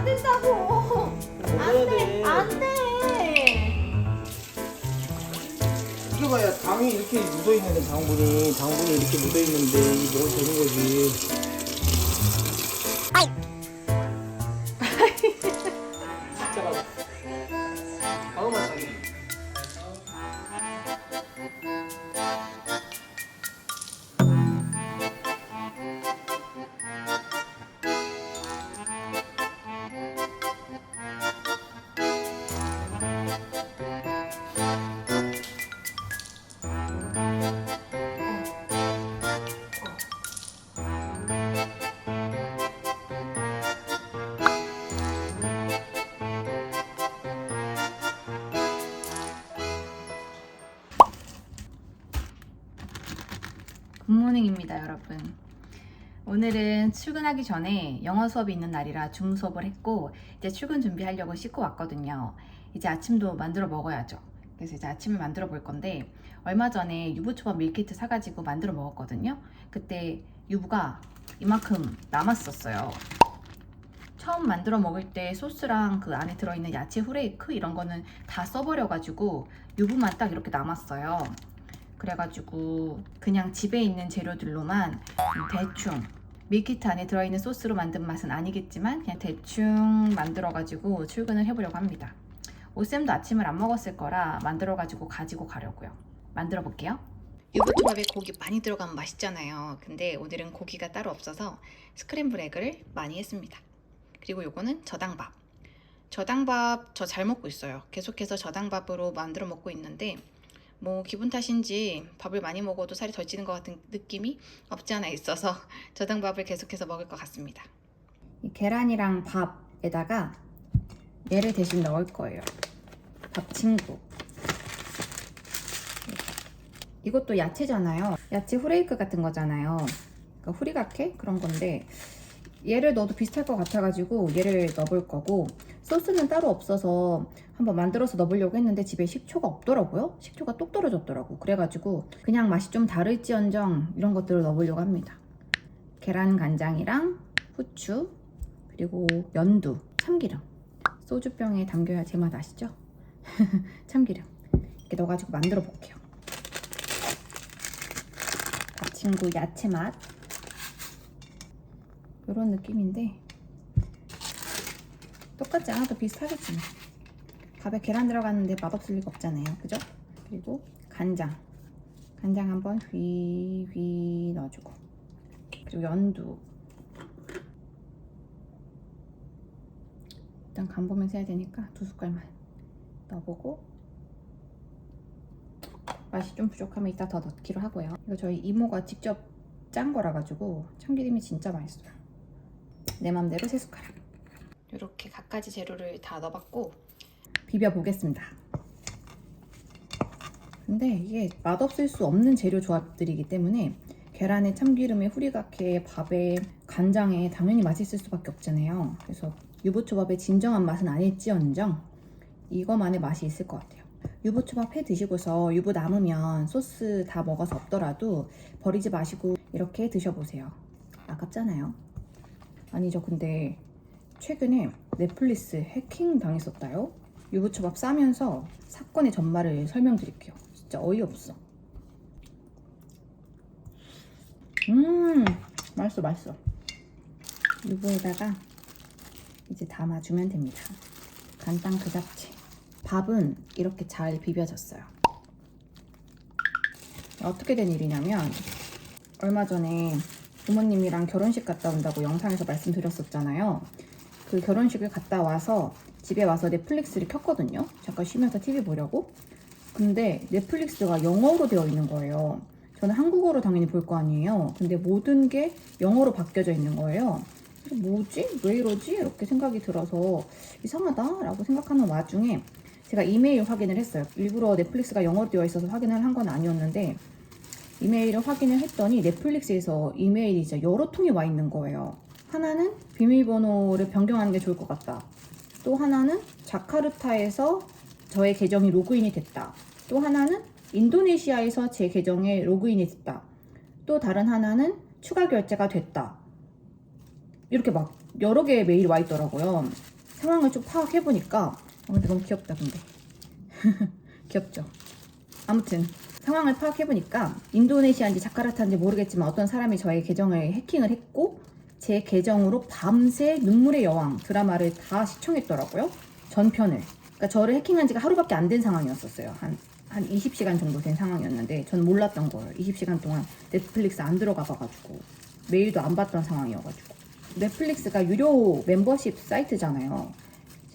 된다고. 먹어야 돼. 안 돼. 이거 봐야 당이 이렇게 묻어있는데 당분이 이렇게 묻어있는데 이게 먹어도 되는 거지. 진짜 맛있어. 아우 맛있어. 굿모닝입니다, 여러분. 오늘은 출근하기 전에 영어 수업이 있는 날이라 줌 수업을 했고 이제 출근 준비하려고 씻고 왔거든요. 이제 아침도 만들어 먹어야죠. 그래서 이제 아침을 만들어 볼 건데 얼마 전에 유부초밥 밀키트 사가지고 만들어 먹었거든요. 그때 유부가 이만큼 남았었어요. 처음 만들어 먹을 때 소스랑 그 안에 들어있는 야채 후레이크 이런 거는 다 써버려가지고 유부만 딱 이렇게 남았어요. 그래가지고 그냥 집에 있는 재료들로만 대충 밀키트 안에 들어있는 소스로 만든 맛은 아니겠지만 그냥 대충 만들어가지고 출근을 해보려고 합니다. 오쌤도 아침을 안 먹었을 거라 만들어가지고 가지고 가려고요. 만들어 볼게요. 유부초밥에 고기 많이 들어가면 맛있잖아요. 근데 오늘은 고기가 따로 없어서 스크램블 에그를 많이 했습니다. 그리고 요거는 저당밥. 저당밥 저 잘 먹고 있어요. 계속해서 저당밥으로 만들어 먹고 있는데 뭐 기분 탓인지 밥을 많이 먹어도 살이 덜 찌는 것 같은 느낌이 없지 않아 있어서 저당밥을 계속해서 먹을 것 같습니다. 이 계란이랑 밥에다가 얘를 대신 넣을 거예요. 밥 친구. 이것도 야채잖아요. 야채 후레이크 같은 거잖아요. 그러니까 후리가케 그런 건데 얘를 넣어도 비슷할 것 같아가지고 얘를 넣어볼 거고 소스는 따로 없어서 한번 만들어서 넣어보려고 했는데 집에 식초가 없더라고요. 식초가 똑 떨어졌더라고. 그래가지고 그냥 맛이 좀 다를지언정 이런 것들을 넣어보려고 합니다. 계란 간장이랑 후추 그리고 연두, 참기름 소주병에 담겨야 제맛 아시죠? 참기름 이렇게 넣어가지고 만들어 볼게요. 밥 친구 야채 맛 이런 느낌인데 똑같지 않아도 비슷하겠지. 밥에 계란 들어갔는데 맛없을 리가 없잖아요. 그죠? 그리고 간장 한번 휘 넣어주고 그리고 연두 일단 간 보면서 해야 되니까 2숟갈만 넣어보고 맛이 좀 부족하면 이따 더 넣기로 하고요. 이거 저희 이모가 직접 짠 거라 가지고 참기름이 진짜 맛있어요. 내 맘대로 3숟가락 이렇게 갖가지 재료를 다 넣어봤고 비벼 보겠습니다. 근데 이게 맛없을 수 없는 재료 조합들이기 때문에 계란에 참기름에 후리가케에 밥에 간장에 당연히 맛있을 수밖에 없잖아요. 그래서 유부초밥의 진정한 맛은 아닐지언정 이거만의 맛이 있을 것 같아요. 유부초밥 해 드시고서 유부 남으면 소스 다 먹어서 없더라도 버리지 마시고 이렇게 드셔보세요. 아깝잖아요. 아니 저 근데 최근에 넷플릭스 해킹 당했었다요. 유부초밥 싸면서 사건의 전말을 설명드릴게요. 진짜 어이없어. 맛있어. 유부에다가 이제 담아주면 됩니다. 간장 그 잡채. 밥은 이렇게 잘 비벼졌어요. 어떻게 된 일이냐면 얼마 전에 부모님이랑 결혼식 갔다 온다고 영상에서 말씀드렸었잖아요. 그 결혼식을 갔다 와서 집에 와서 넷플릭스를 켰거든요. 잠깐 쉬면서 TV 보려고. 근데 넷플릭스가 영어로 되어 있는 거예요. 저는 한국어로 당연히 볼 거 아니에요. 근데 모든 게 영어로 바뀌어져 있는 거예요. 그래서 뭐지? 왜 이러지? 이렇게 생각이 들어서 이상하다 라고 생각하는 와중에 제가 이메일 확인을 했어요. 일부러 넷플릭스가 영어로 되어 있어서 확인을 한 건 아니었는데 이메일을 확인을 했더니 넷플릭스에서 이메일이 진짜 여러 통이 와 있는 거예요. 하나는 비밀번호를 변경하는 게 좋을 것 같다. 또 하나는 자카르타에서 저의 계정이 로그인이 됐다. 또 하나는 인도네시아에서 제 계정에 로그인이 됐다. 또 다른 하나는 추가 결제가 됐다. 이렇게 막 여러 개의 메일이 와 있더라고요. 상황을 좀 파악해보니까 근데 너무 귀엽다 근데 귀엽죠? 아무튼 상황을 파악해보니까 인도네시아인지 자카르타인지 모르겠지만 어떤 사람이 저의 계정을 해킹을 했고 제 계정으로 밤새 눈물의 여왕 드라마를 다 시청했더라고요. 전편을. 그러니까 저를 해킹한 지가 하루밖에 안 된 상황이었었어요. 한 20시간 정도 된 상황이었는데 전 몰랐던 걸 20시간 동안 넷플릭스 안 들어가 봐가지고 메일도 안 봤던 상황이어가지고 넷플릭스가 유료 멤버십 사이트잖아요.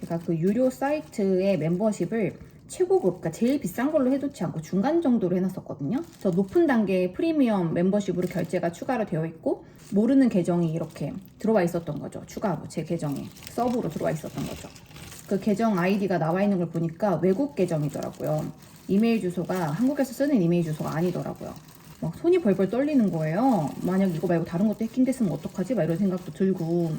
제가 그 유료 사이트의 멤버십을 최고급, 그러니까 제일 비싼 걸로 해놓지 않고 중간 정도로 해놨었거든요. 저 높은 단계의 프리미엄 멤버십으로 결제가 추가로 되어 있고 모르는 계정이 이렇게 들어와 있었던 거죠. 추가로 제 계정에 서브로 들어와 있었던 거죠. 그 계정 아이디가 나와 있는 걸 보니까 외국 계정이더라고요. 이메일 주소가 한국에서 쓰는 이메일 주소가 아니더라고요. 막 손이 벌벌 떨리는 거예요. 만약 이거 말고 다른 것도 해킹됐으면 어떡하지? 막 이런 생각도 들고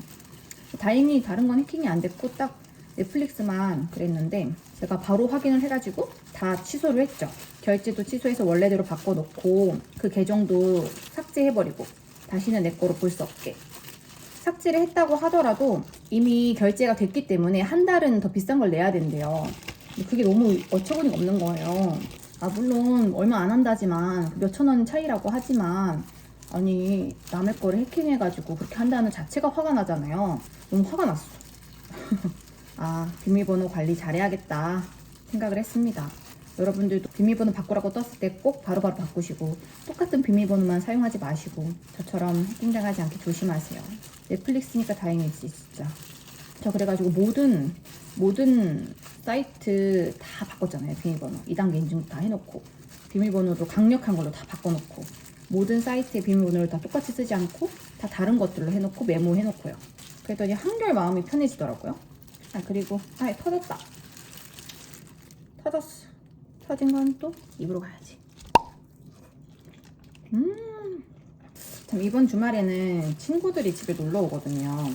다행히 다른 건 해킹이 안 됐고 딱 넷플릭스만 그랬는데 제가 바로 확인을 해가지고 다 취소를 했죠. 결제도 취소해서 원래대로 바꿔놓고 그 계정도 삭제해버리고 다시는 내 거로 볼 수 없게 삭제를 했다고 하더라도 이미 결제가 됐기 때문에 한 달은 더 비싼 걸 내야 된대요. 그게 너무 어처구니가 없는 거예요. 아 물론 얼마 안 한다지만 몇천 원 차이라고 하지만 아니 남의 거를 해킹해가지고 그렇게 한다는 자체가 화가 나잖아요. 너무 화가 났어. 아 비밀번호 관리 잘해야겠다 생각을 했습니다. 여러분들도 비밀번호 바꾸라고 떴을 때 꼭 바로바로 바꾸시고 똑같은 비밀번호만 사용하지 마시고 저처럼 해킹당하지 않게 조심하세요. 넷플릭스니까 다행이지 진짜. 저 그래가지고 모든 사이트 다 바꿨잖아요. 비밀번호 2단계 인증 다 해놓고 비밀번호도 강력한 걸로 다 바꿔놓고 모든 사이트의 비밀번호를 다 똑같이 쓰지 않고 다 다른 것들로 해놓고 메모해놓고요. 그랬더니 한결 마음이 편해지더라고요. 아 그리고 터졌다. 터졌어. 터진 건 또 입으로 가야지. 참 이번 주말에는 친구들이 집에 놀러 오거든요.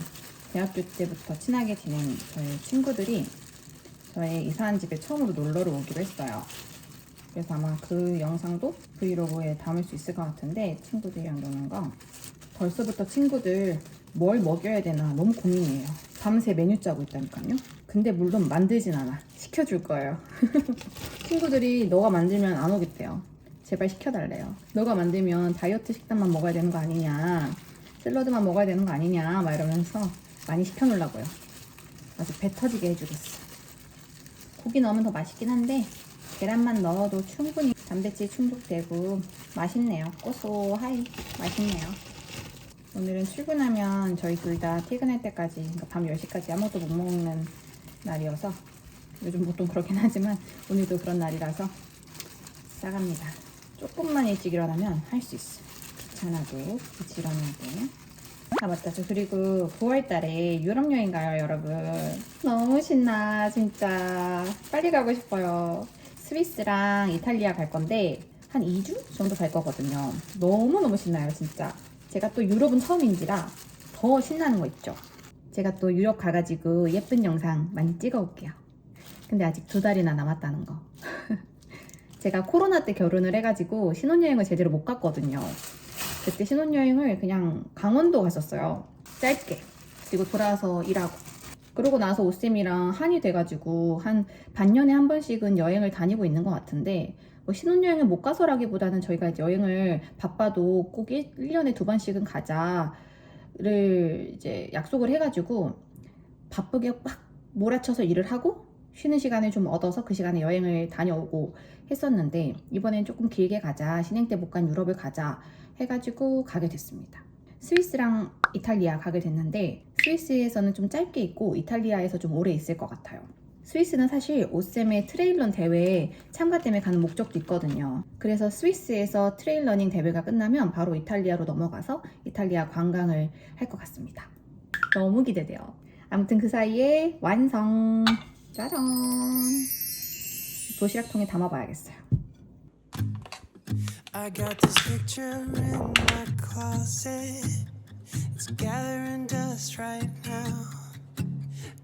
대학교 때부터 친하게 지낸 저희 친구들이 저의 이사한 집에 처음으로 놀러를 오기로 했어요. 그래서 아마 그 영상도 브이로그에 담을 수 있을 것 같은데 친구들이랑 노는 거 벌써부터 친구들 뭘 먹여야 되나 너무 고민이에요. 밤새 메뉴 짜고 있다니까요. 근데 물론 만들진 않아. 시켜줄 거예요. 친구들이 너가 만들면 안 오겠대요. 제발 시켜달래요. 너가 만들면 다이어트 식단만 먹어야 되는 거 아니냐, 샐러드만 먹어야 되는 거 아니냐 막 이러면서 많이 시켜놓으려고요. 아주 배 터지게 해주겠어. 고기 넣으면 더 맛있긴 한데 계란만 넣어도 충분히 단백질 충족되고 맛있네요. 고소하이 맛있네요. 오늘은 출근하면 저희 둘 다 퇴근할 때까지, 그러니까 밤 10시까지 아무것도 못 먹는 날이어서, 요즘 보통 그렇긴 하지만 오늘도 그런 날이라서 싸갑니다. 조금만 일찍 일어나면 할 수 있어. 귀찮아도 부지런하게. 아 맞다, 저 그리고 9월달에 유럽 여행 가요 여러분. 너무 신나 진짜. 빨리 가고 싶어요. 스위스랑 이탈리아 갈 건데 한 2주 정도 갈 거거든요. 너무너무 신나요 진짜. 제가 또 유럽은 처음인지라 더 신나는 거 있죠. 제가 또 유럽 가가지고 예쁜 영상 많이 찍어 올게요. 근데 아직 2달이나 남았다는 거. 제가 코로나 때 결혼을 해가지고 신혼여행을 제대로 못 갔거든요. 그때 신혼여행을 그냥 강원도 갔었어요. 짧게. 그리고 돌아와서 일하고. 그러고 나서 오쌤이랑 한이 돼가지고 한 반년에 한 번씩은 여행을 다니고 있는 것 같은데, 뭐 신혼여행을 못 가서라기보다는 저희가 이제 여행을 바빠도 꼭 1년에 2번씩은 가자를 이제 약속을 해가지고 바쁘게 막 몰아쳐서 일을 하고 쉬는 시간을 좀 얻어서 그 시간에 여행을 다녀오고 했었는데, 이번엔 조금 길게 가자, 신행 때 못 간 유럽을 가자 해가지고 가게 됐습니다. 스위스랑 이탈리아 가게 됐는데 스위스에서는 좀 짧게 있고 이탈리아에서 좀 오래 있을 것 같아요. 스위스는 사실 오쌤의 트레일런 대회에 참가 때문에 가는 목적도 있거든요. 그래서 스위스에서 트레일러닝 대회가 끝나면 바로 이탈리아로 넘어가서 이탈리아 관광을 할 것 같습니다. 너무 기대돼요. 아무튼 그 사이에 완성! 짜란! 도시락통에 담아봐야겠어요. I got this picture in my closet. It's gathering dust right now.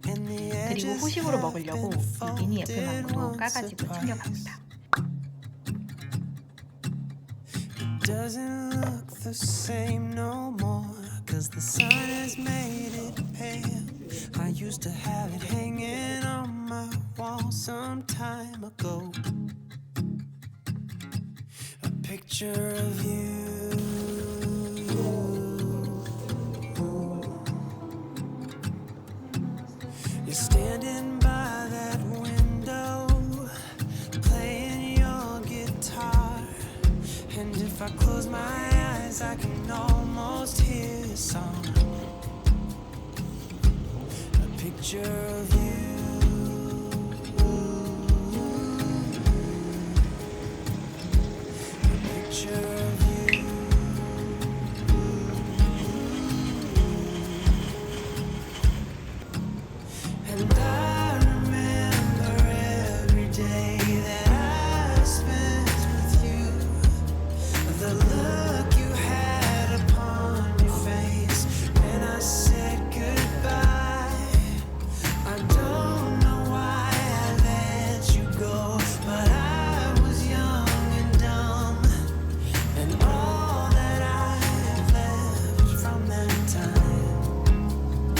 And the 그리고 edges 후식으로 have 먹으려고 been 이 미니 folded 애플망고도 once 까가지고 or 챙겨갑니다. It doesn't look the same no more, 'cause the sun has made it pale. I used to have it hanging on my wall some time ago. A picture of you. You're standing by that window, playing your guitar. And if I close my eyes, I can almost hear a song. A picture of you. A picture of you. And I remember every day that I spent with you. The look you had upon your face when I said goodbye. I don't know why I let you go, but I was young and dumb. And all that I have left from that time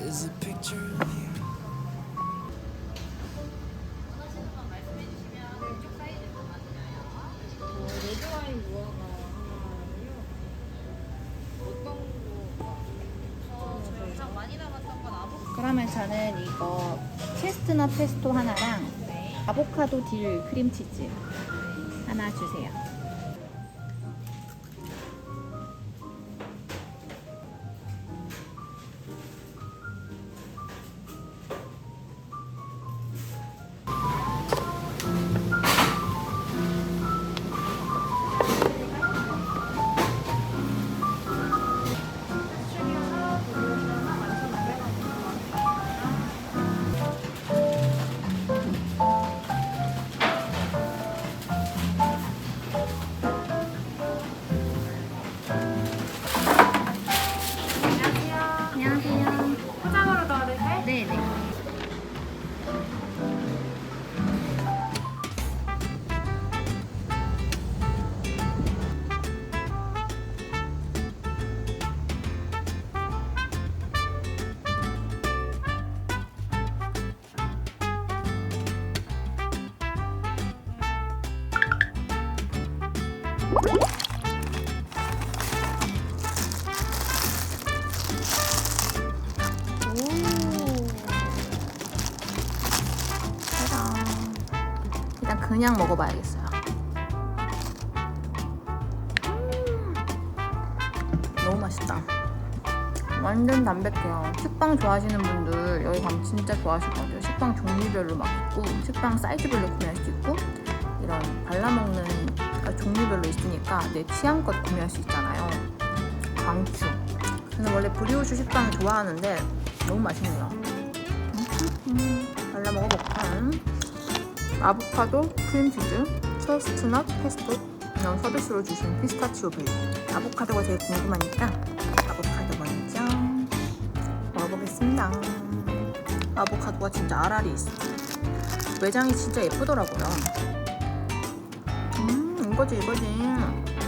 is a picture of you. 레드와인 무화과 하나요? 어떤 거? 가장 많이 남았던 건 아보카도. 그러면 저는 이거 체스트넛 페스토 하나랑 아보카도 딜 크림치즈 하나 주세요. 안녕하세요. 포장으로 넣어드릴까요? 네네. 일단 그냥 먹어봐야겠어요. 너무 맛있다. 완전 담백해요. 식빵 좋아하시는 분들 여기 가면 진짜 좋아하실 것 같아요. 식빵 종류별로 막 있고 식빵 사이즈별로 구매할 수 있고 이런 발라먹는 종류별로 있으니까 내 취향껏 구매할 수 있잖아요. 광추. 저는 원래 브리오슈 식빵 좋아하는데 너무 맛있네요. 발라 먹어볼까? 아보카도 크림치즈, 체스트넛 페스토 이런 서비스로 주신 피스타치오 베리. 아보카도가 제일 궁금하니까 아보카도 먼저 먹어보겠습니다. 아보카도가 진짜 알알이 있어. 외장이 진짜 예쁘더라고요. 이거지.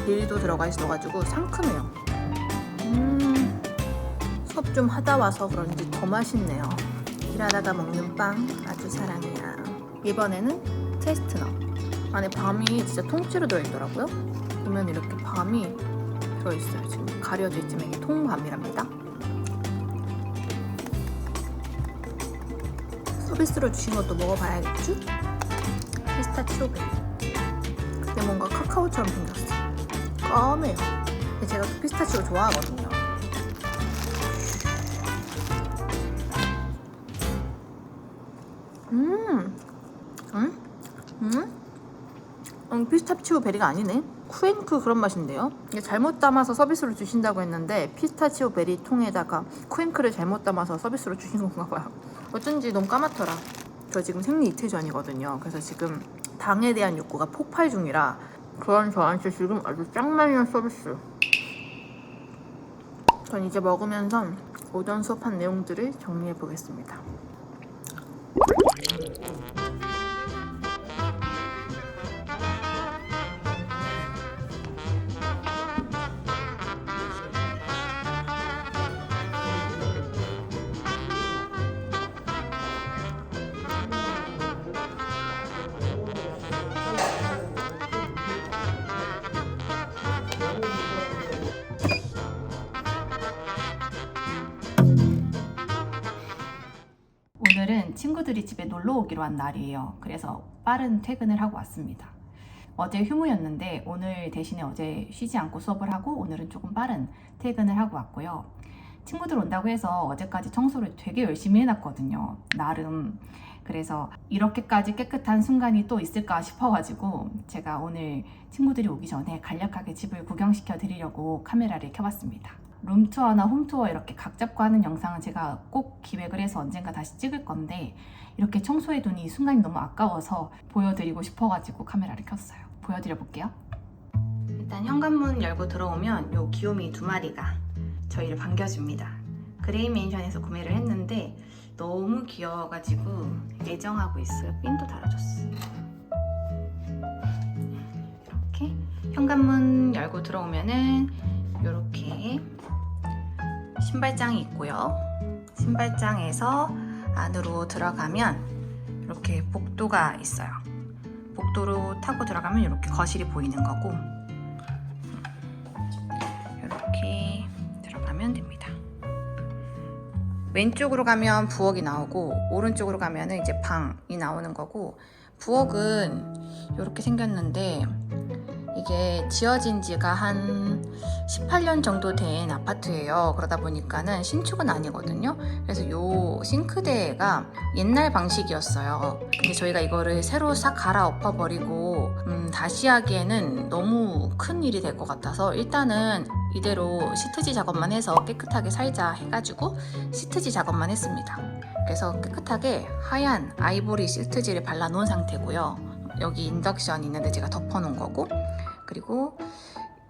베리도 들어가 있어가지고 상큼해요. 수업 좀 하다 와서 그런지 더 맛있네요. 일하다가 먹는 빵 아주 사랑이야. 이번에는 체스트넛. 안에 밤이 진짜 통째로 들어있더라고요. 보면 이렇게 밤이 들어있어요. 지금 가려져 있지만 이게 통밤이랍니다. 서비스로 주신 것도 먹어봐야겠죠? 피스타치오 베리. 근데 뭔가 카카오처럼 생겼어. 까매요. 근데 제가 또 피스타치오 좋아하거든요. 피스타치오 베리가 아니네. 쿠앤크 그런 맛인데요. 이게 잘못 담아서 서비스로 주신다고 했는데 피스타치오 베리 통에다가 쿠앤크를 잘못 담아서 서비스로 주신 건가 봐요. 어쩐지 너무 까맣더라. 저 지금 생리 이틀 전이거든요. 그래서 지금 당에 대한 욕구가 폭발 중이라 그런 저한테 지금 아주 짱만한 서비스. 전 이제 먹으면서 오전 수업한 내용들을 정리해 보겠습니다. 오늘은 친구들이 집에 놀러 오기로 한 날이에요. 그래서 빠른 퇴근을 하고 왔습니다. 어제 휴무였는데 오늘 대신에 어제 쉬지 않고 수업을 하고 오늘은 조금 빠른 퇴근을 하고 왔고요. 친구들 온다고 해서 어제까지 청소를 되게 열심히 해놨거든요. 나름. 그래서 이렇게까지 깨끗한 순간이 또 있을까 싶어가지고 제가 오늘 친구들이 오기 전에 간략하게 집을 구경시켜 드리려고 카메라를 켜봤습니다. 룸투어나 홈투어 이렇게 각 잡고 하는 영상은 제가 꼭 기획을 해서 언젠가 다시 찍을 건데 이렇게 청소해두니 이 순간이 너무 아까워서 보여드리고 싶어가지고 카메라를 켰어요. 보여드려 볼게요. 일단 현관문 열고 들어오면 요 귀요미 2마리가 저희를 반겨줍니다. 그레이맨션에서 구매를 했는데 너무 귀여워가지고 애정하고 있어요. 핀도 달아줬어. 이렇게 현관문 열고 들어오면은 이렇게 신발장이 있고요. 신발장에서 안으로 들어가면 이렇게 복도가 있어요. 복도로 타고 들어가면 이렇게 거실이 보이는 거고 이렇게 들어가면 됩니다. 왼쪽으로 가면 부엌이 나오고 오른쪽으로 가면 이제 방이 나오는 거고 부엌은 이렇게 생겼는데 이게 지어진 지가 한 18년 정도 된 아파트예요. 그러다 보니까는 신축은 아니거든요. 그래서 요 싱크대가 옛날 방식이었어요. 근데 저희가 이거를 새로 싹 갈아엎어 버리고 다시 하기에는 너무 큰 일이 될 것 같아서 일단은 이대로 시트지 작업만 해서 깨끗하게 살자 해가지고 시트지 작업만 했습니다. 그래서 깨끗하게 하얀 아이보리 시트지를 발라놓은 상태고요. 여기 인덕션 있는데 제가 덮어놓은 거고 그리고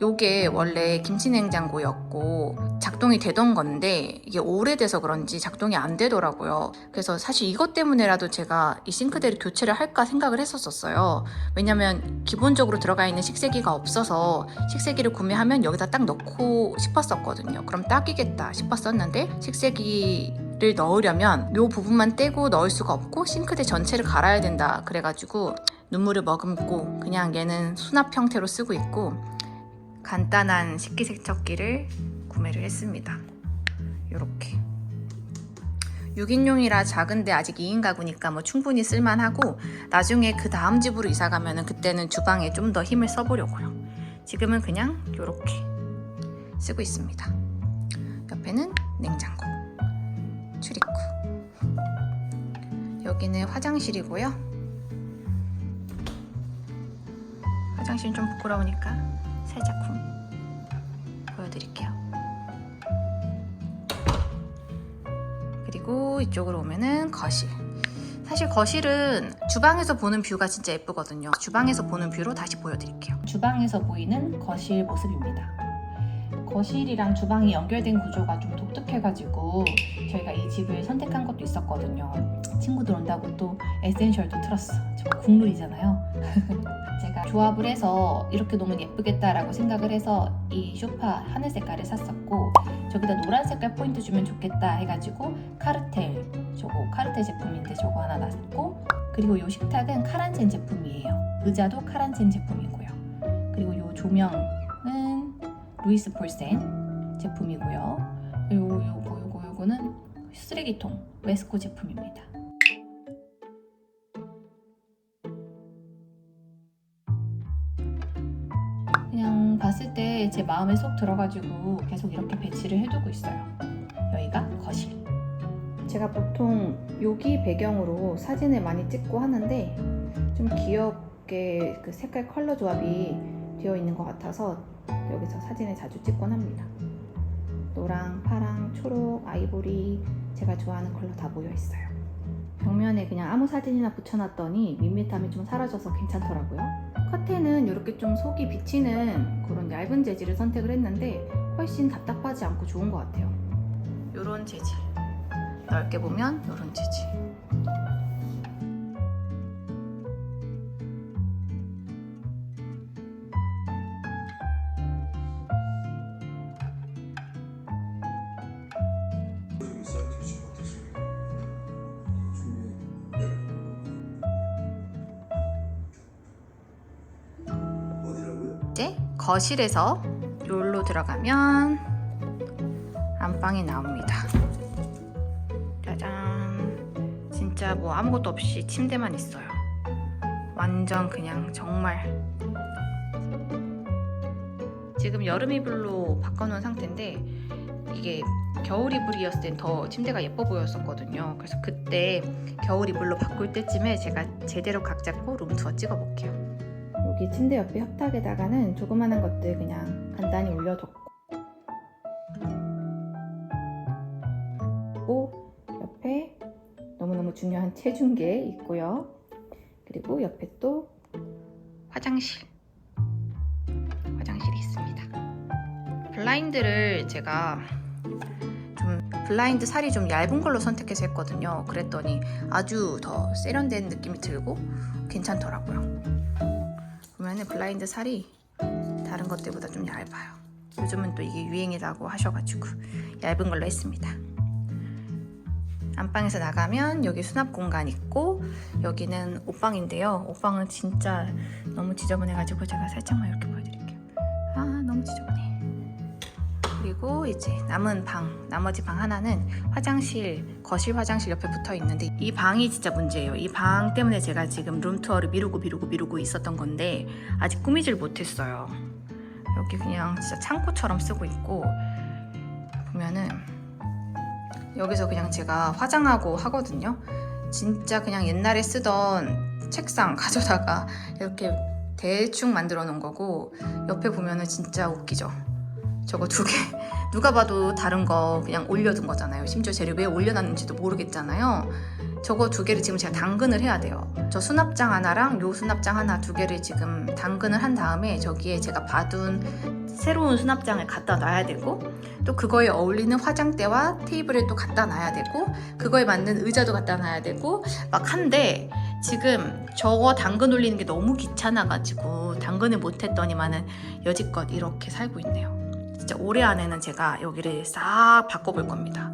요게 원래 김치냉장고였고 작동이 되던 건데 이게 오래돼서 그런지 작동이 안 되더라고요. 그래서 사실 이것 때문에라도 제가 이 싱크대를 교체를 할까 생각을 했었어요. 왜냐면 기본적으로 들어가 있는 식세기가 없어서 식세기를 구매하면 여기다 딱 넣고 싶었었거든요. 그럼 딱이겠다 싶었었는데 식세기를 넣으려면 요 부분만 떼고 넣을 수가 없고 싱크대 전체를 갈아야 된다 그래가지고 눈물을 머금고 그냥 얘는 수납 형태로 쓰고 있고 간단한 식기세척기를 구매를 했습니다. 요렇게 6인용이라 작은데 아직 2인 가구니까 뭐 충분히 쓸만하고 나중에 그 다음 집으로 이사 가면은 그때는 주방에 좀 더 힘을 써보려고요. 지금은 그냥 요렇게 쓰고 있습니다. 옆에는 냉장고, 출입구. 여기는 화장실이고요. 화장실은 좀 부끄러우니까 살짝쿵 보여드릴게요. 그리고 이쪽으로 오면은 거실. 사실 거실은 주방에서 보는 뷰가 진짜 예쁘거든요. 주방에서 보는 뷰로 다시 보여드릴게요. 주방에서 보이는 거실 모습입니다. 거실이랑 주방이 연결된 구조가 좀 독특해가지고 저희가 이 집을 선택한 것도 있었거든요. 친구들 온다고 또 에센셜도 틀었어. 정말 국룰이잖아요. 제가 조합을 해서 이렇게 놓으면 예쁘겠다라고 생각을 해서 이 소파 하늘 색깔을 샀었고 저기다 노란 색깔 포인트 주면 좋겠다 해가지고 카르텔 제품인데 저거 하나 놨고 그리고 이 식탁은 카란첸 제품이에요. 의자도 카란첸 제품이고요. 그리고 이 조명은 루이스 폴센 제품이고요. 요거는 쓰레기통 웨스코 제품입니다. 그냥 봤을 때 제 마음에 쏙 들어가지고 계속 이렇게 배치를 해두고 있어요. 여기가 거실. 제가 보통 여기 배경으로 사진을 많이 찍고 하는데 좀 귀엽게 그 색깔 컬러 조합이 되어 있는 것 같아서 여기서 사진을 자주 찍곤 합니다. 노랑, 파랑, 초록, 아이보리 제가 좋아하는 컬러 다 모여 있어요. 벽면에 그냥 아무 사진이나 붙여놨더니 밋밋함이 좀 사라져서 괜찮더라고요. 커튼은 이렇게 좀 속이 비치는 그런 얇은 재질을 선택을 했는데 훨씬 답답하지 않고 좋은 것 같아요. 이런 재질, 넓게 보면 이런 재질. 이제 거실에서 롤로 들어가면 안방이 나옵니다. 짜잔. 진짜 뭐 아무것도 없이 침대만 있어요. 완전 그냥 정말 지금 여름 이불로 바꿔놓은 상태인데 이게 겨울 이불이었을 땐 더 침대가 예뻐 보였었거든요. 그래서 그때 겨울 이불로 바꿀 때쯤에 제가 제대로 각 잡고 룸투어 찍어볼게요. 여기 침대 옆에 협탁에다가는 조그만한 것들 그냥 간단히 올려뒀고 옆에 너무너무 중요한 체중계 있고요. 그리고 옆에 또 화장실이 있습니다. 블라인드를 제가 블라인드 살이 좀 얇은 걸로 선택해서 했거든요. 그랬더니 아주 더 세련된 느낌이 들고 괜찮더라고요. 보면은 블라인드 살이 다른 것들보다 좀 얇아요. 요즘은 또 이게 유행이라고 하셔가지고 얇은 걸로 했습니다. 안방에서 나가면 여기 수납 공간 있고 여기는 옷방인데요. 옷방은 진짜 너무 지저분해가지고 제가 살짝만 이렇게 보여드릴게요. 아, 너무 지저분해. 그리고 이제 남은 방, 나머지 방 하나는 화장실, 거실 화장실 옆에 붙어 있는데 이 방이 진짜 문제예요. 이 방 때문에 제가 지금 룸투어를 미루고 있었던 건데 아직 꾸미질 못했어요. 여기 그냥 진짜 창고처럼 쓰고 있고 보면은 여기서 그냥 제가 화장하고 하거든요. 진짜 그냥 옛날에 쓰던 책상 가져다가 이렇게 대충 만들어 놓은 거고 옆에 보면은 진짜 웃기죠. 저거 2개 누가 봐도 다른 거 그냥 올려둔 거잖아요. 심지어 쟤를 왜 올려놨는지도 모르겠잖아요. 저거 2개를 지금 제가 당근을 해야 돼요. 저 수납장 하나랑 요 수납장 하나 2개를 지금 당근을 한 다음에 저기에 제가 봐둔 새로운 수납장을 갖다 놔야 되고 또 그거에 어울리는 화장대와 테이블을 또 갖다 놔야 되고 그거에 맞는 의자도 갖다 놔야 되고 막 한데 지금 저거 당근 올리는 게 너무 귀찮아가지고 당근을 못했더니만은 여지껏 이렇게 살고 있네요. 진짜 올해 안에는 제가 여기를 싹 바꿔볼 겁니다.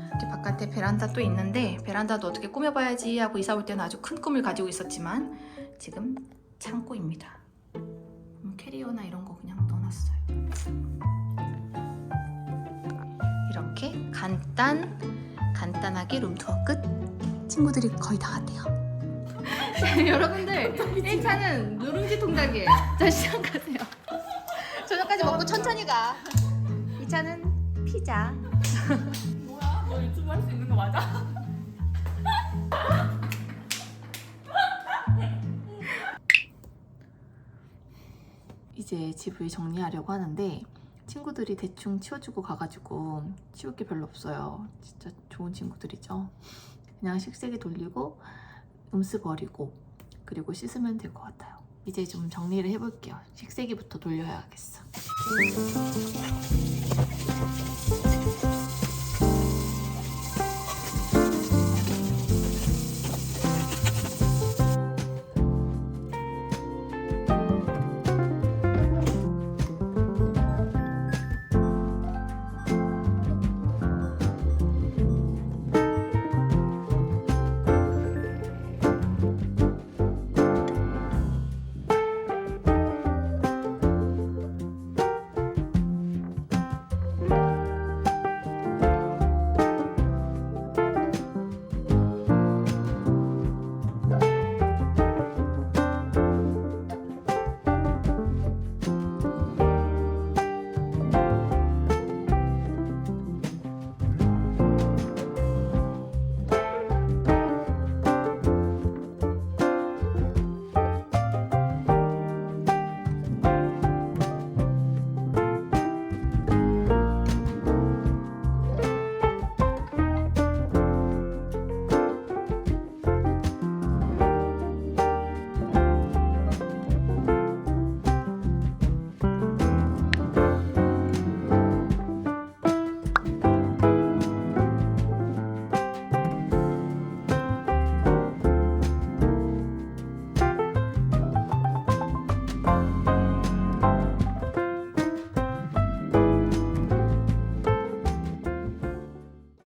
이렇게 바깥에 베란다 또 있는데 베란다도 어떻게 꾸며봐야지 하고 이사 올 때는 아주 큰 꿈을 가지고 있었지만 지금 창고입니다. 캐리어나 이런 거 그냥 넣어놨어요. 이렇게 간단하게 룸투어 끝. 친구들이 거의 다 왔대요. 여러분들 1차는 누룽지 통닭이에요. 자, 시작하세요. 저녁까지 먹고 천천히 가. 2차는 피자. 뭐야? 너 유튜브 할 수 있는 거 맞아? 이제 집을 정리하려고 하는데 친구들이 대충 치워주고 가가지고 치울 게 별로 없어요. 진짜 좋은 친구들이죠. 그냥 식세기 돌리고 음스 버리고 그리고 씻으면 될 것 같아요. 이제 좀 정리를 해볼게요. 식세기부터 돌려야겠어.